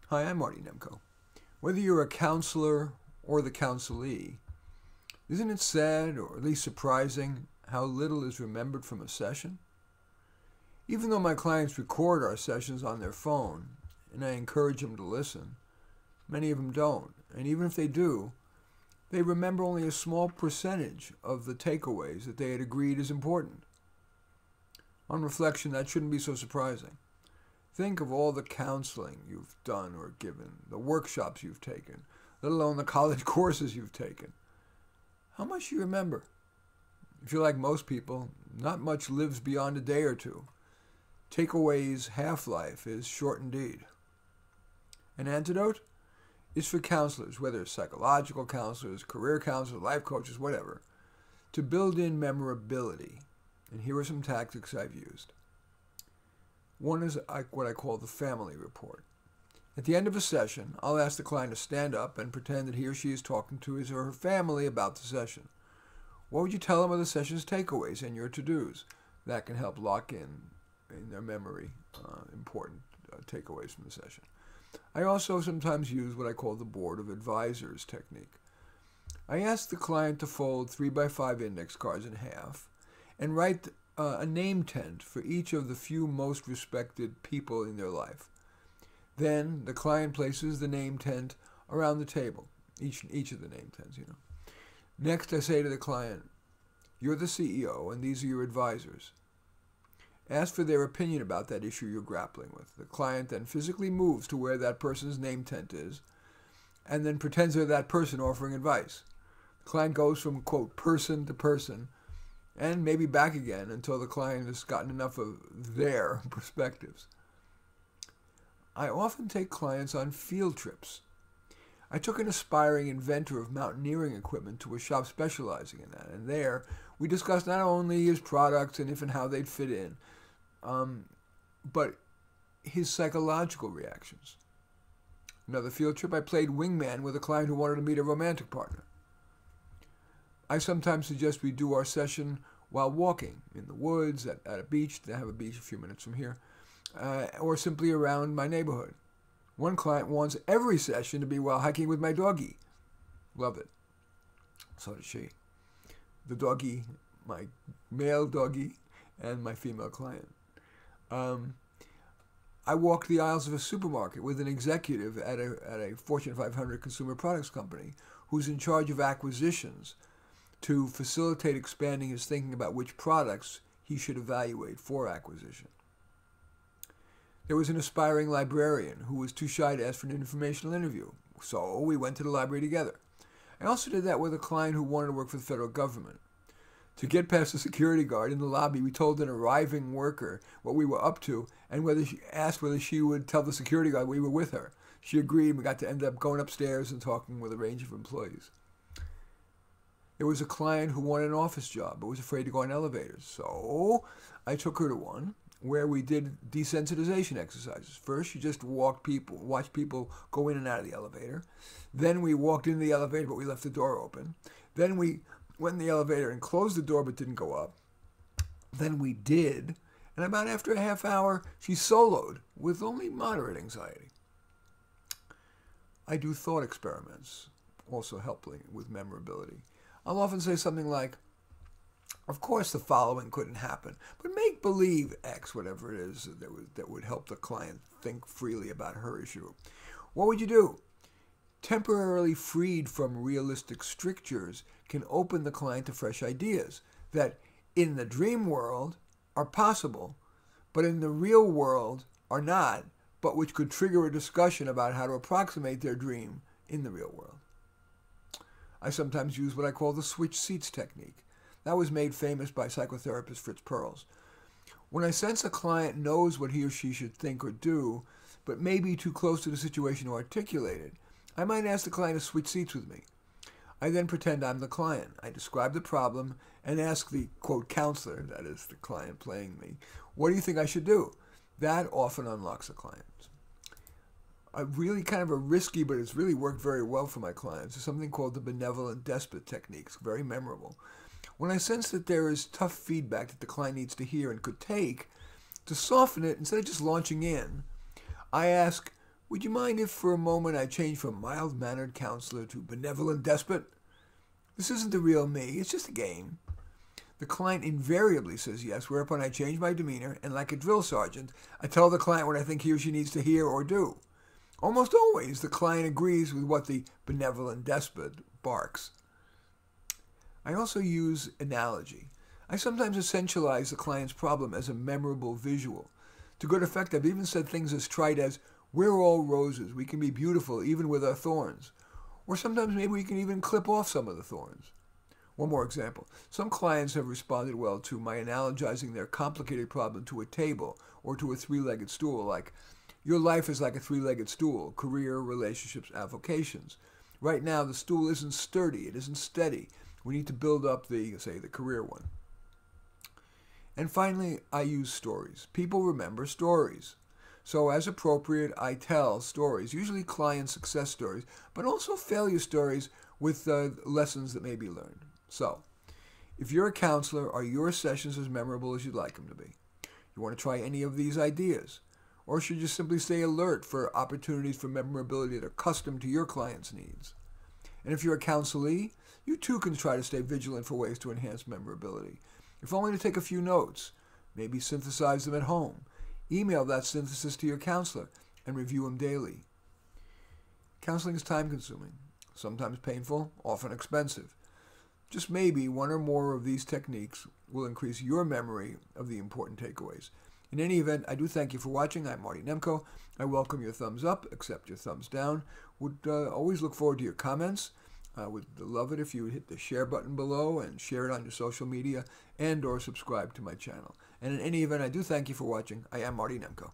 Hi, I'm Marty Nemko. Whether you're a counselor or the counselee, isn't it sad, or at least surprising, how little is remembered from a session? Even though my clients record our sessions on their phone, and I encourage them to listen, many of them don't. And even if they do, they remember only a small percentage of the takeaways that they had agreed is important. On reflection, that shouldn't be so surprising. Think of all the counseling you've done or given, the workshops you've taken, let alone the college courses you've taken. How much do you remember? If you're like most people, not much lives beyond a day or two. Takeaways' half-life is short indeed. An antidote is for counselors, whether it's psychological counselors, career counselors, life coaches, whatever, to build in memorability. And here are some tactics I've used. One is what I call the family report. At the end of a session, I'll ask the client to stand up and pretend that he or she is talking to his or her family about the session. What would you tell them are the session's takeaways and your to-dos? That can help lock in their memory important takeaways from the session. I also sometimes use what I call the board of advisors technique. I ask the client to fold 3x5 index cards in half and write a name tent for each of the few most respected people in their life. Then the client places the name tent around the table, each of the name tents, Next, I say to the client, you're the CEO and these are your advisors. Ask for their opinion about that issue you're grappling with. The client then physically moves to where that person's name tent is and then pretends they're that person offering advice. The client goes from, quote, person to person and maybe back again until the client has gotten enough of their perspectives. I often take clients on field trips. I took an aspiring inventor of mountaineering equipment to a shop specializing in that, and there we discussed not only his products and if and how they'd fit in, but his psychological reactions. Another field trip, I played wingman with a client who wanted to meet a romantic partner. I sometimes suggest we do our session while walking in the woods, at a beach. They have a beach a few minutes from here, or simply around my neighborhood. One client wants every session to be while hiking with my doggie. Love it. So does she. The doggie, my male doggie, and my female client. I walked the aisles of a supermarket with an executive at a Fortune 500 consumer products company who's in charge of acquisitions to facilitate expanding his thinking about which products he should evaluate for acquisition. There was an aspiring librarian who was too shy to ask for an informational interview, so we went to the library together. I also did that with a client who wanted to work for the federal government. To get past the security guard in the lobby, we told an arriving worker what we were up to and asked whether she would tell the security guard we were with her. She agreed, and we got to end up going upstairs and talking with a range of employees. There was a client who wanted an office job but was afraid to go on elevators, so I took her to one where we did desensitization exercises. First, she just watched people go in and out of the elevator. Then we walked into the elevator, but we left the door open. Then we went in the elevator and closed the door, but didn't go up. Then we did, and about after a half hour, she soloed with only moderate anxiety. I do thought experiments, also helping with memorability. I'll often say something like, of course the following couldn't happen, but make believe X, whatever it is that would help the client think freely about her issue. What would you do? Temporarily freed from realistic strictures can open the client to fresh ideas that in the dream world are possible, but in the real world are not, but which could trigger a discussion about how to approximate their dream in the real world. I sometimes use what I call the switch seats technique. That was made famous by psychotherapist Fritz Perls. When I sense a client knows what he or she should think or do, but may be too close to the situation to articulate it, I might ask the client to switch seats with me. I then pretend I'm the client. I describe the problem and ask the, quote, counselor, that is the client playing me, what do you think I should do? That often unlocks a client. A really kind of a risky, but it's really worked very well for my clients, is something called the benevolent despot technique. It's very memorable. When I sense that there is tough feedback that the client needs to hear and could take, to soften it, instead of just launching in, I ask, Would you mind if for a moment I change from mild-mannered counselor to benevolent despot? This isn't the real me, it's just a game. The client invariably says yes, whereupon I change my demeanor, and like a drill sergeant, I tell the client what I think he or she needs to hear or do. Almost always, the client agrees with what the benevolent despot barks. I also use analogy. I sometimes essentialize the client's problem as a memorable visual. To good effect, I've even said things as trite as, "We're all roses. We can be beautiful even with our thorns." Or sometimes maybe we can even clip off some of the thorns. One more example. Some clients have responded well to my analogizing their complicated problem to a table or to a three-legged stool, like, "Your life is like a three-legged stool, career, relationships, avocations. Right now, the stool isn't sturdy, it isn't steady. We need to build up the career one." And finally, I use stories. People remember stories. So as appropriate, I tell stories, usually client success stories, but also failure stories with lessons that may be learned. So, if you're a counselor, are your sessions as memorable as you'd like them to be? You want to try any of these ideas? Or should you simply stay alert for opportunities for memorability that are custom to your client's needs? And if you're a counselee, you too can try to stay vigilant for ways to enhance memorability. If only to take a few notes, maybe synthesize them at home. Email that synthesis to your counselor and review them daily. Counseling is time-consuming, sometimes painful, often expensive. Just maybe one or more of these techniques will increase your memory of the important takeaways. In any event, I do thank you for watching. I'm Marty Nemko. I welcome your thumbs up, accept your thumbs down. Would always look forward to your comments. I would love it if you would hit the share button below and share it on your social media and or subscribe to my channel. And in any event, I do thank you for watching. I am Marty Nemko.